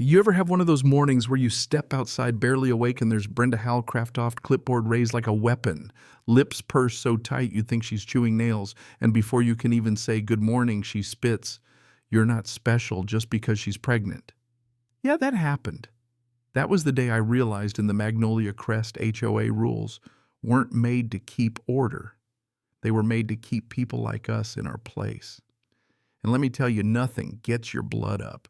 You ever have one of those mornings where you step outside barely awake and there's Brenda Howcraftoft, clipboard raised like a weapon, lips pursed so tight you think she's chewing nails, and before you can even say good morning, she spits, "You're not special just because she's pregnant." Yeah, that happened. That was the day I realized in the Magnolia Crest HOA rules weren't made to keep order. They were made to keep people like us in our place. And let me tell you, nothing gets your blood up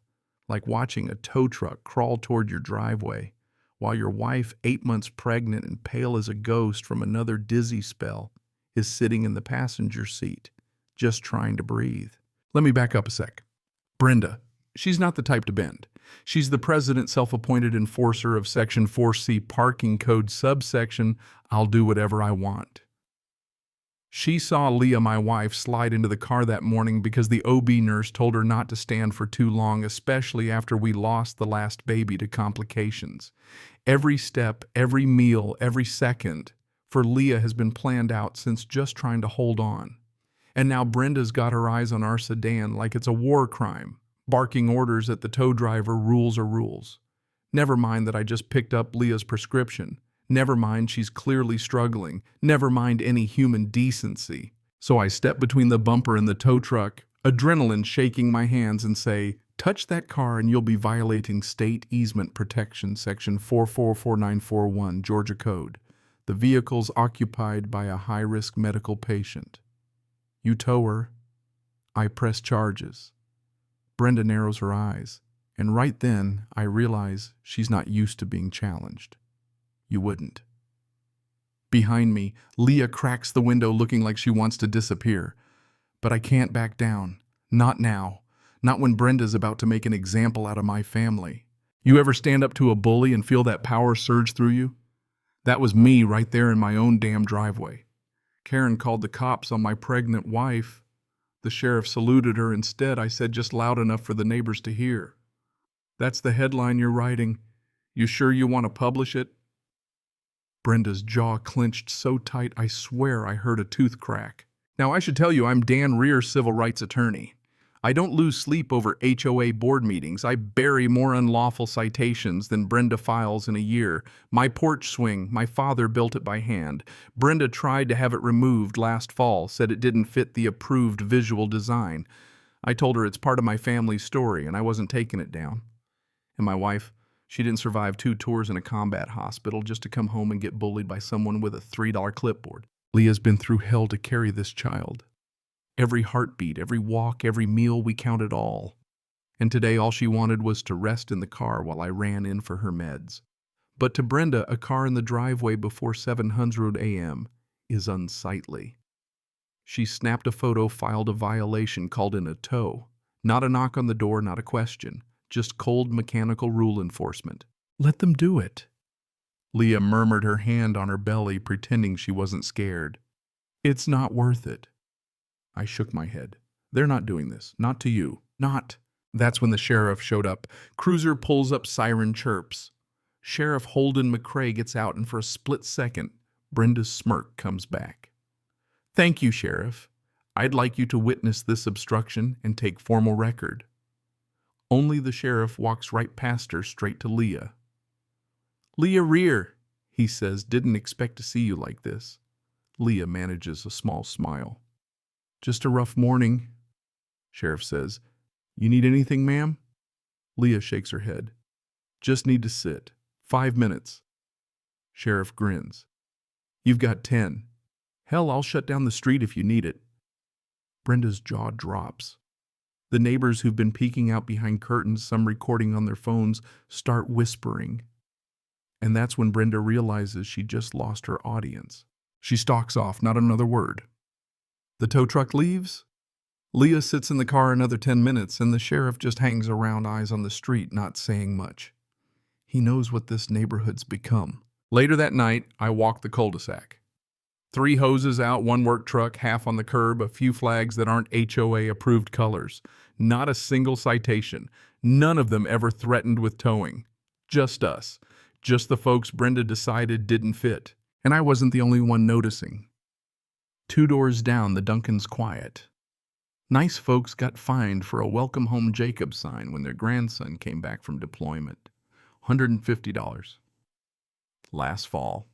like watching a tow truck crawl toward your driveway while your wife, 8 months pregnant and pale as a ghost from another dizzy spell, is sitting in the passenger seat, just trying to breathe. Let me back up a sec. Brenda, she's not the type to bend. She's the president self-appointed enforcer of Section 4C Parking Code subsection, "I'll do whatever I want." She saw Leah, my wife, slide into the car that morning because the OB nurse told her not to stand for too long, especially after we lost the last baby to complications. Every step, every meal, every second for Leah has been planned out since just trying to hold on. And now Brenda's got her eyes on our sedan like it's a war crime, barking orders at the tow driver, rules are rules. Never mind that I just picked up Leah's prescription. Never mind she's clearly struggling. Never mind any human decency. So I step between the bumper and the tow truck, adrenaline shaking my hands, and say, "Touch that car and you'll be violating State Easement Protection Section 444941 Georgia Code. The vehicle's occupied by a high-risk medical patient. You tow her, I press charges." Brenda narrows her eyes, and right then I realize she's not used to being challenged. You wouldn't. Behind me, Leah cracks the window looking like she wants to disappear. But I can't back down. Not now. Not when Brenda's about to make an example out of my family. You ever stand up to a bully and feel that power surge through you? That was me right there in my own damn driveway. Karen called the cops on my pregnant wife. The sheriff saluted her. Instead, I said just loud enough for the neighbors to hear, "That's the headline you're writing. You sure you want to publish it?" Brenda's jaw clenched so tight I swear I heard a tooth crack. Now I should tell you I'm Dan Rear, civil rights attorney. I don't lose sleep over HOA board meetings. I bury more unlawful citations than Brenda files in a year. My porch swing, my father built it by hand. Brenda tried to have it removed last fall, said it didn't fit the approved visual design. I told her it's part of my family's story and I wasn't taking it down. And my wife, she didn't survive 2 tours in a combat hospital just to come home and get bullied by someone with a $3 clipboard. Leah's been through hell to carry this child. Every heartbeat, every walk, every meal, we counted all. And today all she wanted was to rest in the car while I ran in for her meds. But to Brenda, a car in the driveway before 700 a.m. is unsightly. She snapped a photo, filed a violation, called in a tow. Not a knock on the door, not a question. Just cold mechanical rule enforcement. Let them do it. Leah murmured, her hand on her belly, pretending she wasn't scared. "It's not worth it." I shook my head. "They're not doing this. Not to you. Not." That's when the sheriff showed up. Cruiser pulls up, siren chirps. Sheriff Holden McCrae gets out, and for a split second, Brenda's smirk comes back. "Thank you, Sheriff. I'd like you to witness this obstruction and take formal record." Only the sheriff walks right past her, straight to Leah. "Leah Rear," he says, "didn't expect to see you like this." Leah manages a small smile. "Just a rough morning," sheriff says. "You need anything, ma'am?" Leah shakes her head. "Just need to sit. 5 minutes." Sheriff grins. "You've got 10. Hell, I'll shut down the street if you need it." Brenda's jaw drops. The neighbors who've been peeking out behind curtains, some recording on their phones, start whispering. And that's when Brenda realizes she just lost her audience. She stalks off, not another word. The tow truck leaves. Leah sits in the car another 10 minutes, and the sheriff just hangs around, eyes on the street, not saying much. He knows what this neighborhood's become. Later that night, I walk the cul-de-sac. 3 hoses out, 1 work truck, half on the curb, a few flags that aren't HOA-approved colors. Not a single citation. None of them ever threatened with towing. Just us. Just the folks Brenda decided didn't fit. And I wasn't the only one noticing. 2 doors down, the Duncan's quiet. Nice folks got fined for a Welcome Home Jacob sign when their grandson came back from deployment. $150. Last fall,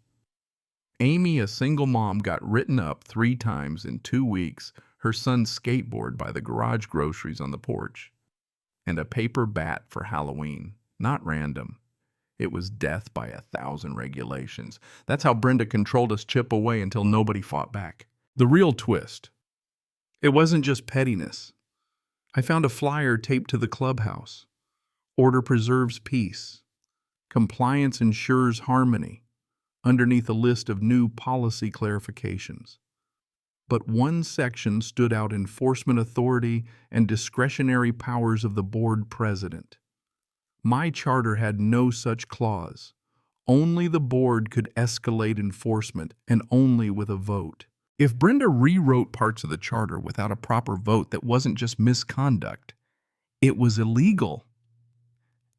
Amy, a single mom, got written up 3 times in 2 weeks, her son's skateboard by the garage groceries on the porch, and a paper bat for Halloween. Not random. It was death by 1,000 regulations. That's how Brenda controlled us chip away until nobody fought back. The real twist. It wasn't just pettiness. I found a flyer taped to the clubhouse. Order preserves peace. Compliance ensures harmony, underneath a list of new policy clarifications. But one section stood out: enforcement authority and discretionary powers of the board president. My charter had no such clause. Only the board could escalate enforcement, and only with a vote. If Brenda rewrote parts of the charter without a proper vote, that wasn't just misconduct, it was illegal.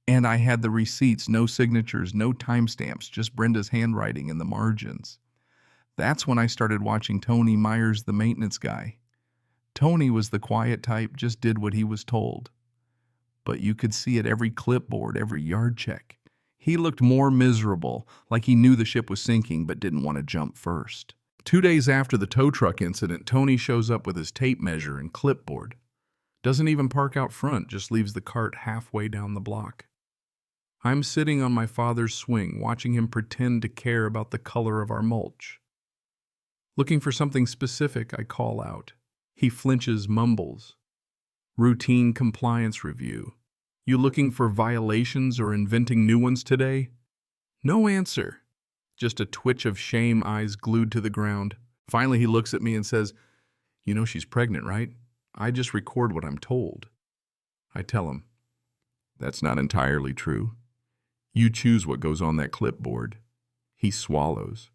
And I had the receipts, no signatures, no timestamps, just Brenda's handwriting in the margins. That's when I started watching Tony Myers, the maintenance guy. Tony was the quiet type, just did what he was told. But you could see at every clipboard, every yard check. He looked more miserable, like he knew the ship was sinking but didn't want to jump first. 2 days after the tow truck incident, Tony shows up with his tape measure and clipboard. Doesn't even park out front, just leaves the cart halfway down the block. I'm sitting on my father's swing, watching him pretend to care about the color of our mulch. Looking for something specific, I call out. He flinches, mumbles. Routine compliance review. You looking for violations or inventing new ones today? No answer. Just a twitch of shame, eyes glued to the ground. Finally, he looks at me and says, "You know she's pregnant, right? I just record what I'm told." I tell him, "That's not entirely true. You choose what goes on that clipboard." He swallows.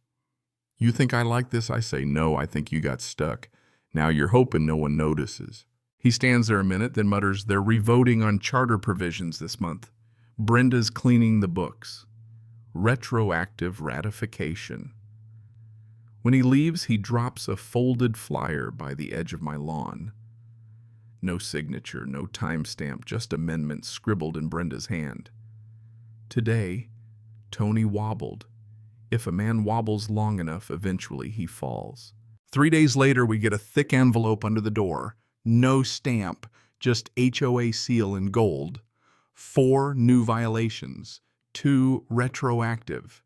"You think I like this?" I say, "No, I think you got stuck. Now you're hoping no one notices." He stands there a minute, then mutters, "They're revoting on charter provisions this month. Brenda's cleaning the books. Retroactive ratification." When he leaves, he drops a folded flyer by the edge of my lawn. No signature, no timestamp, just amendments scribbled in Brenda's hand. Today, Tony wobbled. If a man wobbles long enough, eventually he falls. 3 days later, we get a thick envelope under the door. No stamp, just HOA seal in gold. 4 new violations, 2 retroactive.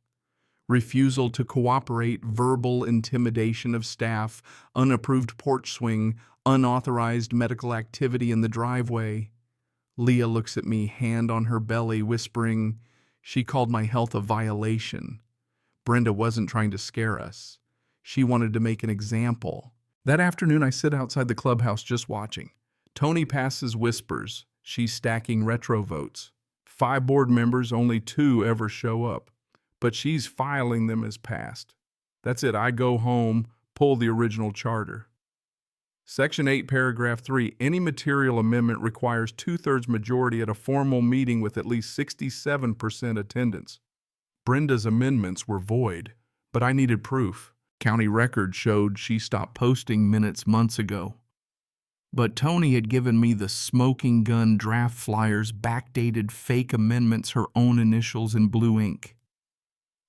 Refusal to cooperate, verbal intimidation of staff, unapproved porch swing, unauthorized medical activity in the driveway. Leah looks at me, hand on her belly, whispering, "She called my health a violation." Brenda wasn't trying to scare us. She wanted to make an example. That afternoon, I sit outside the clubhouse just watching. Tony passes, whispers. She's stacking retro votes. 5 board members, only 2 ever show up. But she's filing them as passed. That's it. I go home, pull the original charter. Section 8, paragraph 3, any material amendment requires 2/3 majority at a formal meeting with at least 67% attendance. Brenda's amendments were void, but I needed proof. County records showed she stopped posting minutes months ago. But Tony had given me the smoking gun draft flyers, backdated fake amendments, her own initials in blue ink.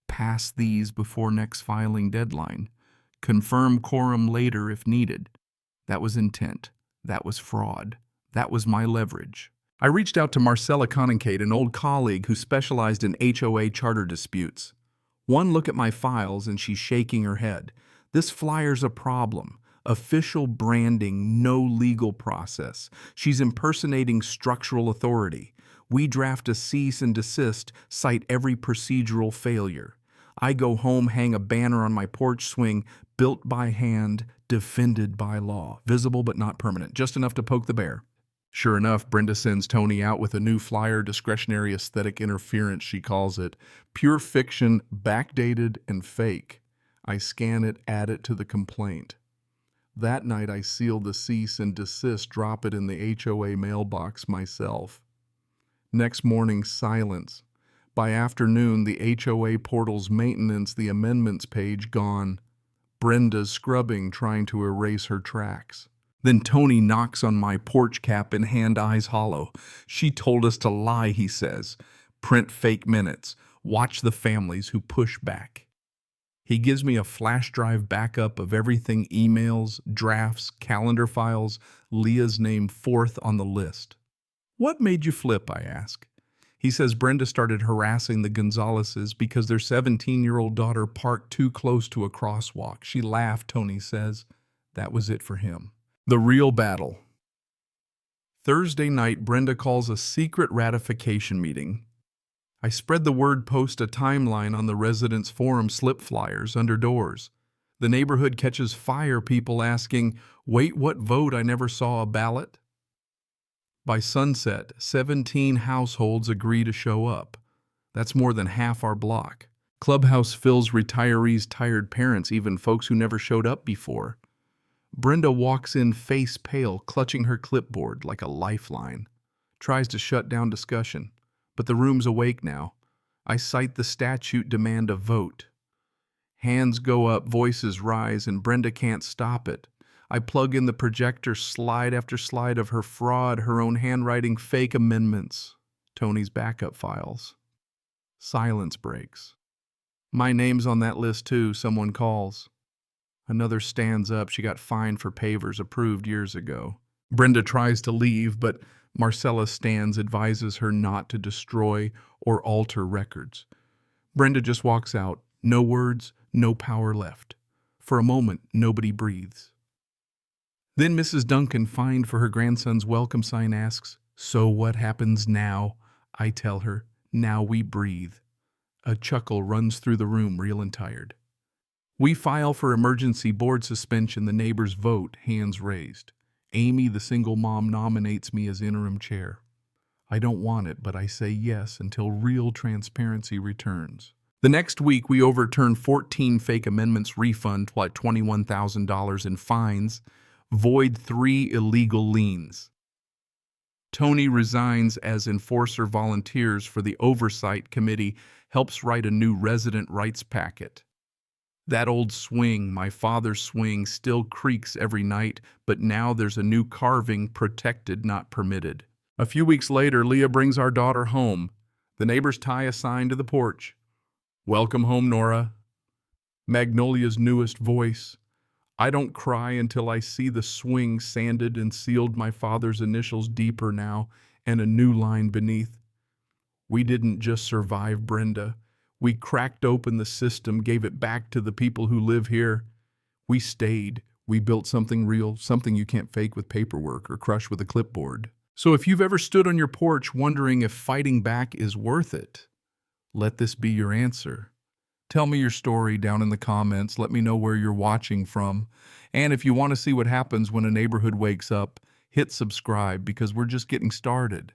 Pass these before next filing deadline. Confirm quorum later if needed. That was intent. That was fraud. That was my leverage. I reached out to Marcella Conincate, an old colleague who specialized in HOA charter disputes. One look at my files and she's shaking her head. This flyer's a problem. Official branding, no legal process. She's impersonating structural authority. We draft a cease and desist, cite every procedural failure. I go home, hang a banner on my porch swing, built by hand, defended by law. Visible but not permanent, just enough to poke the bear. Sure enough, Brenda sends Tony out with a new flyer, discretionary aesthetic interference, she calls it. Pure fiction, backdated and fake. I scan it, add it to the complaint. That night I seal the cease and desist, drop it in the HOA mailbox myself. Next morning, silence. By afternoon, the HOA portal's maintenance, the amendments page gone. Brenda's scrubbing, trying to erase her tracks. Then Tony knocks on my porch cap in hand, eyes hollow. She told us to lie, he says. Print fake minutes. Watch the families who push back. He gives me a flash drive backup of everything, emails, drafts, calendar files, Leah's name fourth on the list. What made you flip, I ask. He says Brenda started harassing the Gonzaleses because their 17-year-old daughter parked too close to a crosswalk. She laughed, Tony says. That was it for him. The real battle. Thursday night, Brenda calls a secret ratification meeting. I spread the word, post a timeline on the residents' forum slip flyers under doors. The neighborhood catches fire, people asking, "Wait, what vote? I never saw a ballot." By sunset, 17 households agree to show up. That's more than half our block. Clubhouse fills retirees, tired parents, even folks who never showed up before. Brenda walks in face pale, clutching her clipboard like a lifeline. Tries to shut down discussion, but the room's awake now. I cite the statute, demand a vote. Hands go up, voices rise, and Brenda can't stop it. I plug in the projector, slide after slide of her fraud, her own handwriting, fake amendments, Tony's backup files. Silence breaks. My name's on that list too, someone calls. Another stands up. She got fined for pavers approved years ago. Brenda tries to leave, but Marcella stands, advises her not to destroy or alter records. Brenda just walks out. No words, no power left. For a moment, nobody breathes. Then Mrs. Duncan, fined for her grandson's welcome sign, asks, "So what happens now?" I tell her, "Now we breathe." A chuckle runs through the room, real and tired. We file for emergency board suspension. The neighbors vote, hands raised. Amy, the single mom, nominates me as interim chair. I don't want it, but I say yes until real transparency returns. The next week, we overturn 14 fake amendments, refund $21,000 in fines, void 3 illegal liens. Tony resigns as enforcer, volunteers for the oversight committee, helps write a new resident rights packet. That old swing, my father's swing, still creaks every night, but now there's a new carving, protected, not permitted. A few weeks later, Leah brings our daughter home. The neighbors tie a sign to the porch. "Welcome home, Nora." Magnolia's newest voice. I don't cry until I see the swing sanded and sealed, my father's initials deeper now, and a new line beneath. We didn't just survive, Brenda. We cracked open the system, gave it back to the people who live here. We stayed. We built something real, something you can't fake with paperwork or crush with a clipboard. So if you've ever stood on your porch wondering if fighting back is worth it, let this be your answer. Tell me your story down in the comments. Let me know where you're watching from. And if you want to see what happens when a neighborhood wakes up, hit subscribe because we're just getting started.